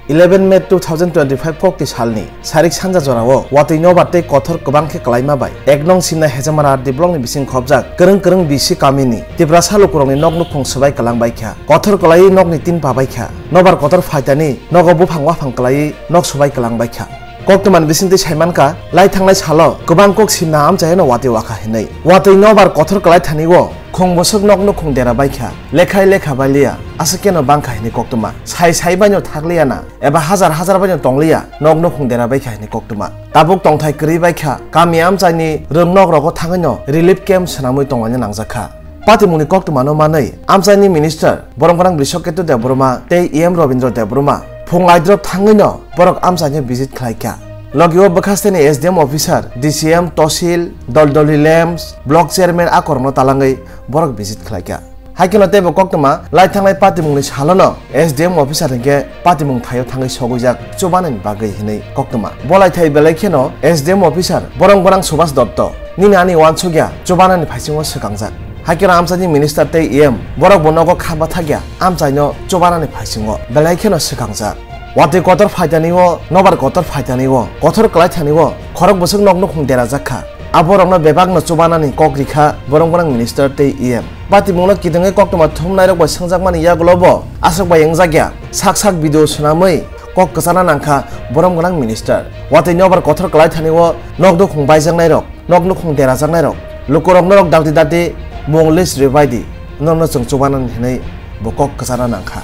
11 May 2025 kokti salni sarik sanja jorao watui no batte kothor kobang khe kalaima bai eknong simna hejamara diblong ni bising khobjak kereng bisi kamini tibra salukurong ni noknu phongsabai kalang bai kha kothor kalai nok ni tin pabai kha nobar kothor faitani nogo bufang wafang kalai nok subai kalang bai kha koktuman bisingti saimanka lai thanglai salo kobang kok simna amchaino wati waka hinai watui nobar kothor kalai thaniwo khongbosok nokno khongdera baikha lekha bailiya asakeno bangkha hini koktuma sai banyo thakliya na eba hazar banyo tongliya nokno khongdera baikha hini koktuma tabuk tongthai kri baikha kamiam chaini röngnok rogo thangino relief camp sanamui tongmani nangjakha patimuni koktuma no manai amchaini minister borongkrang Brishoketu Debroma tei EM Robindra Debroma phongaidrop thangino borok amchaini visit khlaikha Logio Bakasteni SDM officer, DCM, Tosil, Doldoli Lams, Block Chairman Akorno Talangai, Borok visit Klaka. Haikino Tebo Koktama, Light Tangai Patimung Halono, SDM officer and get Patimung Tayo Tangai Sogujak, Choban and Bagay Hine Koktama. Bolai Tai Belekino, SDM officer, Borong Subas Dotto, Ninani Wansugia, Choban and Pasimo Sakangzak. Haikino Amsani Minister Tay EM, Borok Bonogo Kabatagia, Amsaino, Choban and Pasimo, Belekino Sakangzak. Wati kotor faitaniwo nobar kotor faitaniwo kotor kalai thaniwo khorok bosok nokno khungdera jakha aborokno bebakno chubanani kokrikha borongkrang minister tei EM pati mungno kidenge koktoma thumnai rok sangjakmani yaglobo asok bai engjagya sak video sunamui kok kasana nangkha borongkrang minister wati nobar kotor kalai thaniwo nokdo khungbai jangnai rok nokno khungdera jangnai rok lukorokno rok dati mung list rebaidi nokno chung chubanani hinai bokok kasana nangkha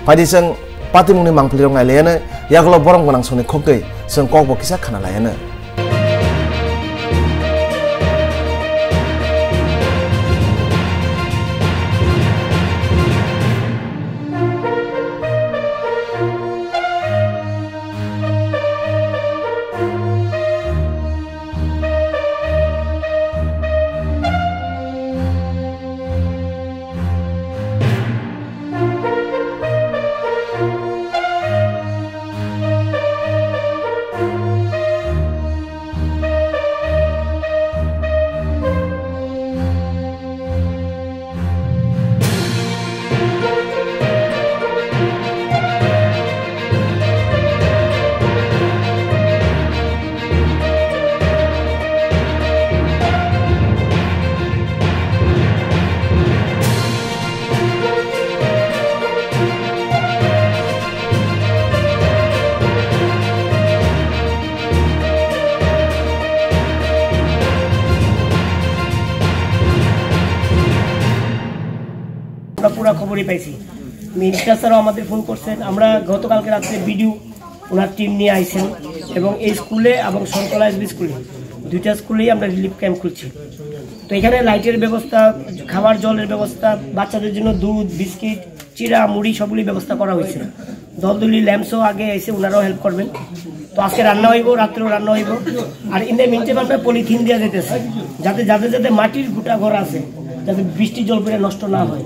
padi seng Patimuni mangpilirong ngalena yaglo borong gonang sone khokdei seng kok bokisa khana layana পুরা খবরই পাইছি minister স্যারও আমাদের phone করছেন আমরা গতকালকে রাতে video ওনার team নিয়ে আইছেন এবং এই স্কুলে এবং সরকলা এসবি স্কুলে দুইটা স্কুলেই আমরা রিলিফ ক্যাম্প খুলছি তো এখানে লাইটের ব্যবস্থা খাবার জলের ব্যবস্থা বাচ্চাদের জন্য দুধ বিস্কিট চিড়া মুড়ি সবগুলি ব্যবস্থা করা হয়েছে দলদলি ল্যাম্পসও আগে এসে ওনারাও হেল্প করবেন তো আজকে রান্না হইব রাত্রেও রান্না হইব আর ইন দ্য মিনটাইম আমরা পলিথিন দিয়ে যেতেছি যাতে যাদের মাটির গোটা ঘর আছে যাতে বৃষ্টি জল পড়ে নষ্ট না হয়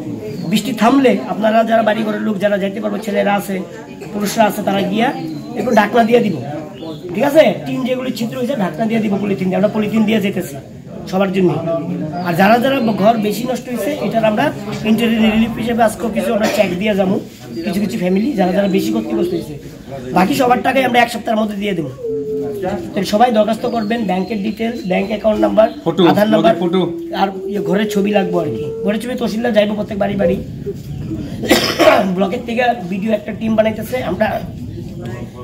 বৃষ্টি থামলে আপনারা যারা বাড়ি ঘরের লোক যারা যাইতে পারবো ছেলেরা আছে পুরুষরা আছে তারা গিয়া একটু ঢাকনা দিয়ে দিব ঠিক আছে টিন যেগুলি ছিদ্র হয়েছে ঢাকনা দিয়ে দিব পলিথিন দিয়ে আমরা পলিথিন দিয়ে যেতেছি সবার জন্য আর যারা ঘর বেশি নষ্ট হয়েছে এটার আমরা ইন্টারিয়ার রিলিফ হিসেবে আজকে কিছু আমরা চেক দিয়ে যাবো কিছু ফ্যামিলি যারা বেশি ক্ষতিগ্রস্ত হয়েছে বাকি সবার টাকাই আমরা এক সপ্তাহের মধ্যে দিয়ে দেবো সবাই দরখাস্ত করবেন ব্যাংকের ডিটেলস ব্যাংক অ্যাকাউন্ট নাম্বার আধার নাম্বার আর ঘরের ছবি লাগবে আর কি ঘরের ছবি তহসিলদার যাইবো প্রত্যেক বাড়ি ব্লকের থেকে ভিডিও একটা টিম বানাইতেছে আমরা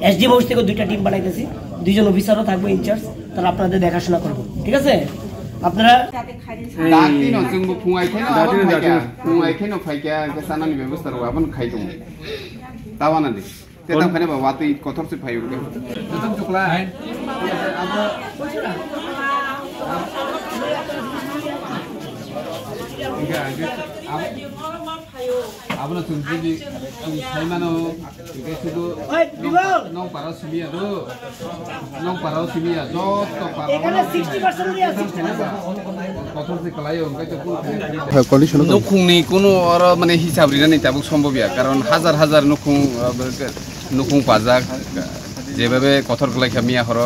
এসডিএম অফিস থেকে দুইটা টিম বানাইতেছি দুইজন অফিসারও থাকবো ইনচার্জ তারা আপনাদের দেখাশোনা করবো ঠিক আছে আপনারা Tetap kena bawa tu kotor sih payu. Tetap coklat. Apa nak tunjuk di saya mana? Itu tu. Nong parau simia tu. Nong parau simia. Jod to parau. এখানে 60% দিয়ে আছে kotor sih kalau yang kita tu. Nukung ni kuno orang mana hisab rina ni tabuk সম্ভব ya. Karon hazar nukung pajak. যেভাবে কথর গলাই খামিয়া হর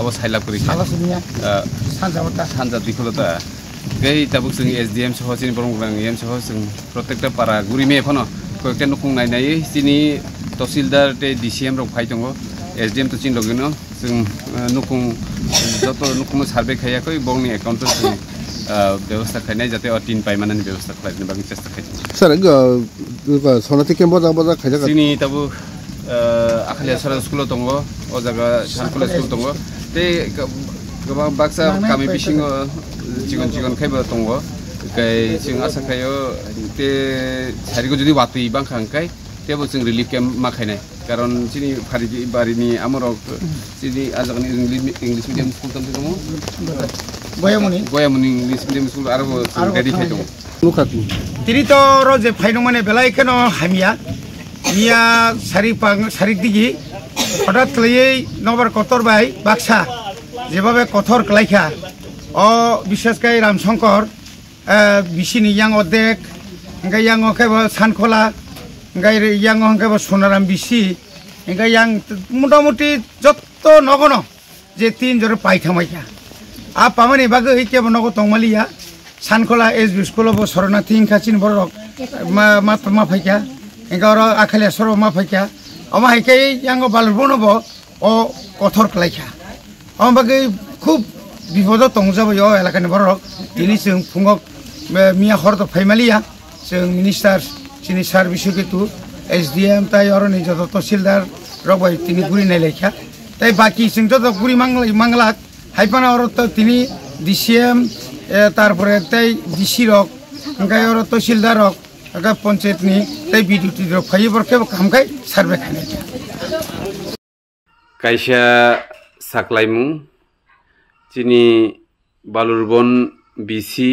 আবো সাইলাপ করি সানজা দিখলতা গৈ তাবুক जों एसडीएम সহ চিনি বরং এম সহ जों প্রত্যেকটা পাড়া গুরি মে ফনো কয়েকটা নকুং নাই সিনি तहसिलदार ते DCM रक फाइ दङ SDM तो चिनलगिनो जों नुखुं जत नुखुं सार्भे खायाखै बंनि एकाउन्ट जों व्यवस्था खायनाय जाते अटिन पाइमानानि व्यवस्था खालायनो बागै चेष्टा खायदों सर सनाथि केम्प बजा खायजा जोंनि ताबु आखालिया सरा स्कुल दङ ओ जागा सानखला स्कुल दङ ते गोबां बाक्सा गामि बिसिङ जिगन जिगन खायबो दङ गाय जों आसा खायो ते सारिखौ जुदि वातै बांखांखाय तेबो जों रिलिफ केम्प माखायनाय कारण जोंनि बारिनि आमराव जोंनि आजागनि इंलिश मिडियाम स्कुल दङ गयामुनि इंलिश मिडियाम स्कुल आरो रेडि खाय दङ তিনি তো যে ফাইন মানে বেলায় কেন হামিয়া মিয়া সারিক দিঘি হঠাৎ লইয়েই নবার কতর বাই বাক্সা যেভাবে কথর ক্লাইখা অ বিশেষ করে রামশঙ্কর বিশিনি ইয়াং অর্ধেক ওখানে ইয়াং অখাইব সানখোলা ওখানে ইয়াং অখাইব সোনারাম বিশি ওখানে ইয়াং মোটামুটি যত নগন যে তিন জোরে পাইথামাইখা আর পামানি বাগে কেবল নগ তংমালিয়া सानखला SB स्कुल शरणार्थी इंखाचिन बरक मा फैका इंगार आखालिया सर मा फैका अमा हाइकाय यांगो बालबोनब अ कथर क्लाइखा अमा बागै खूब विपद तंजाबो य एलाकानि बरक दिनै जों फुङाव मिया हरद फैमालिया जों मिनिस्टार सिनि सार बिसुकेतु SDM ताय अरनि जत तहसिलदार रबाय तिनि गुरि नायलायखा ताय बाकी जों जत गुरि मांगला हाइपाना अरत तिनि DCM তারপরে তাই ডিসি রক ওখানে ওর তহসিলদার রক ওখানে পঞ্চায়েত নি তাই বিডিটি রক ফাইবরকে কামখাই সার্ভে খাই কাইসা সাকলাইমু যিনি বালুরবন বিসি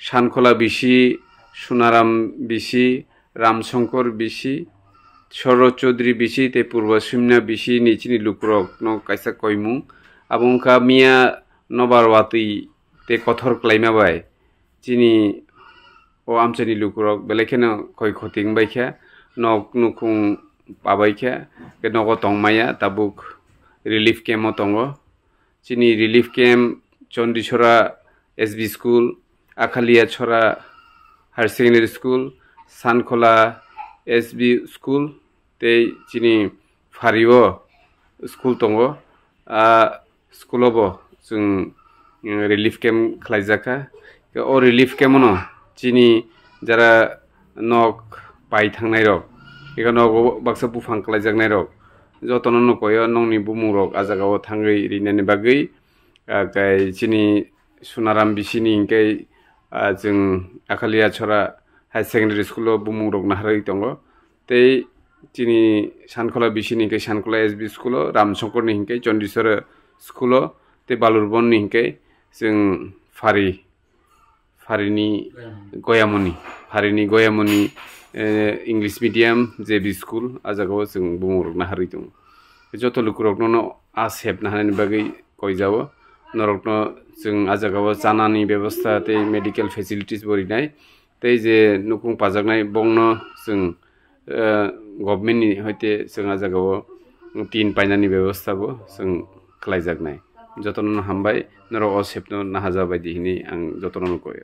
সানখলা বিসি সোনারাম বিসি রামশঙ্কর বিসি শরৎ চৌধুরী বিসি তে পূর্ব সিমনা বিসি নিচিনি লুকুরক ন কাইসা কইমু আবংকা মিয়া নবারওয়াতি ते कथर क्लाइमा बाय जिनि ओ आमचनि लुकुरक बेलेखेनो खय खतिं बायखा नक नुखुं पाबायखा के नग तंगमाया ताबुक रिलिफ केम्प दङ जिनि रिलिफ केम्प चन्दिसरा SB स्कुल आखालिया छरा higher secondary school Sankhla SB school ते जिनि फारियो स्कुल दङ स्कुलावबो जों रिलिफ केम्प खालायजाखा ओ रिलिफ केम्पनो जिनि जारा नक पाइ थांनाय रक एका नक बाक्सा बुफां खालायजानाय रक जतन नकयो नंनि बुमुं रक आजागाव थांगै रिनानि बागै गाय जिनि सोनाराम बिसिनि इंकै जों आखालिया छरा हायर सेकेन्डारि स्कुलाव बुमुं रक नाहारै दङ तै जिनि सानखला बिसिनि इंकै सानखला SB स्कुलाव रामशंकरनि इंकै चन्दिसर स्कुलाव ते बालुरबननि इंकै जों फारिनि गयामुनि इंलिश मिडियाम JB स्कुल आजागाव जों बुंरकना हारि दं जत लुकुरकनो आसेबना हानायनि बागै कयजावो नरकनो जों आजागाव जानानि व्यवस्था ते मेडिकेल फेसिलिटीज बरिनाय ते जे नुकुं पाजागनाय बंनो जों गभर्नमेन्टनि हयते जों आजागाव तीन पाइनानि व्यवस्थाबो जों खालायजागनाय जतन हामबाय नरक असेबनो नाहाजा बायदि हिनि आं जतन कयो।